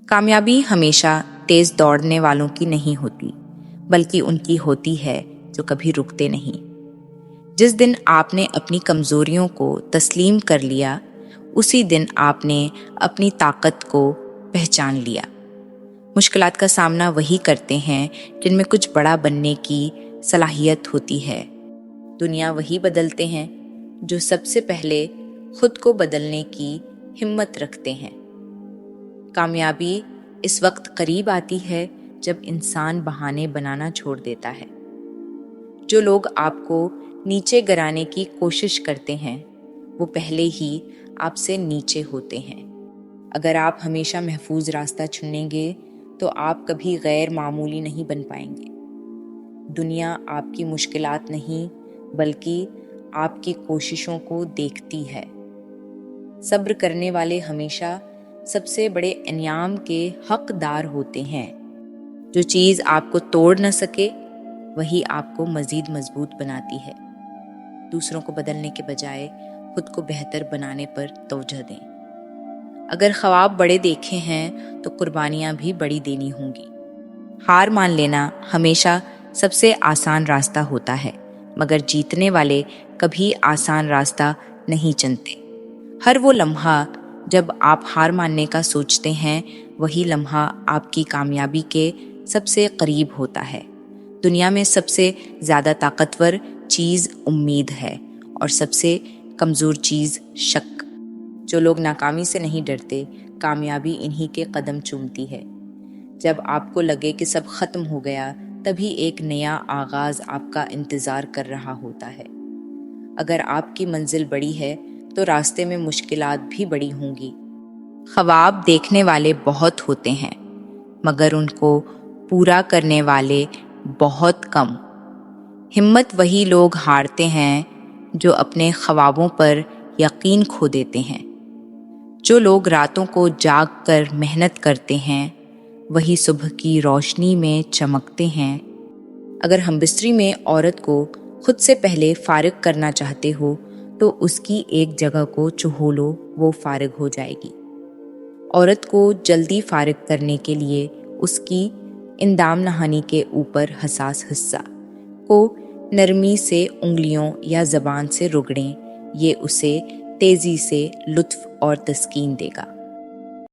کامیابی ہمیشہ تیز دوڑنے والوں کی نہیں ہوتی، بلکہ ان کی ہوتی ہے جو کبھی رکتے نہیں۔ جس دن آپ نے اپنی کمزوریوں کو تسلیم کر لیا، اسی دن آپ نے اپنی طاقت کو پہچان لیا۔ مشکلات کا سامنا وہی کرتے ہیں جن میں کچھ بڑا بننے کی صلاحیت ہوتی ہے۔ دنیا وہی بدلتے ہیں جو سب سے پہلے خود کو بدلنے کی ہمت رکھتے ہیں۔ کامیابی اس وقت قریب آتی ہے جب انسان بہانے بنانا چھوڑ دیتا ہے۔ جو لوگ آپ کو نیچے گرانے کی کوشش کرتے ہیں، وہ پہلے ہی آپ سے نیچے ہوتے ہیں۔ اگر آپ ہمیشہ محفوظ راستہ چنیں گے تو آپ کبھی غیر معمولی نہیں بن پائیں گے۔ دنیا آپ کی مشکلات نہیں بلکہ آپ کی کوششوں کو دیکھتی ہے۔ صبر کرنے والے ہمیشہ سب سے بڑے انعام کے حقدار ہوتے ہیں۔ جو چیز آپ کو توڑ نہ سکے وہی آپ کو مزید مضبوط بناتی ہے۔ دوسروں کو بدلنے کے بجائے خود کو بہتر بنانے پر توجہ دیں۔ اگر خواب بڑے دیکھے ہیں تو قربانیاں بھی بڑی دینی ہوں گی۔ ہار مان لینا ہمیشہ سب سے آسان راستہ ہوتا ہے، مگر جیتنے والے کبھی آسان راستہ نہیں چنتے۔ ہر وہ لمحہ جب آپ ہار ماننے کا سوچتے ہیں، وہی لمحہ آپ کی کامیابی کے سب سے قریب ہوتا ہے۔ دنیا میں سب سے زیادہ طاقتور چیز امید ہے اور سب سے کمزور چیز شک۔ جو لوگ ناکامی سے نہیں ڈرتے، کامیابی انہی کے قدم چومتی ہے۔ جب آپ کو لگے کہ سب ختم ہو گیا، تبھی ایک نیا آغاز آپ کا انتظار کر رہا ہوتا ہے۔ اگر آپ کی منزل بڑی ہے تو راستے میں مشکلات بھی بڑی ہوں گی۔ خواب دیکھنے والے بہت ہوتے ہیں، مگر ان کو پورا کرنے والے بہت کم۔ ہمت وہی لوگ ہارتے ہیں جو اپنے خوابوں پر یقین کھو دیتے ہیں۔ جو لوگ راتوں کو جاگ کر محنت کرتے ہیں، وہی صبح کی روشنی میں چمکتے ہیں۔ اگر ہم بستری میں عورت کو خود سے پہلے فارغ کرنا چاہتے ہو تو اس کی ایک جگہ کو چہولو، وہ فارغ ہو جائے گی۔ عورت کو جلدی فارغ کرنے کے لیے اس کی اندام نہانی کے اوپر حساس حصہ کو نرمی سے انگلیوں یا زبان سے رگڑیں، یہ اسے تیزی سے لطف اور تسکین دے گا۔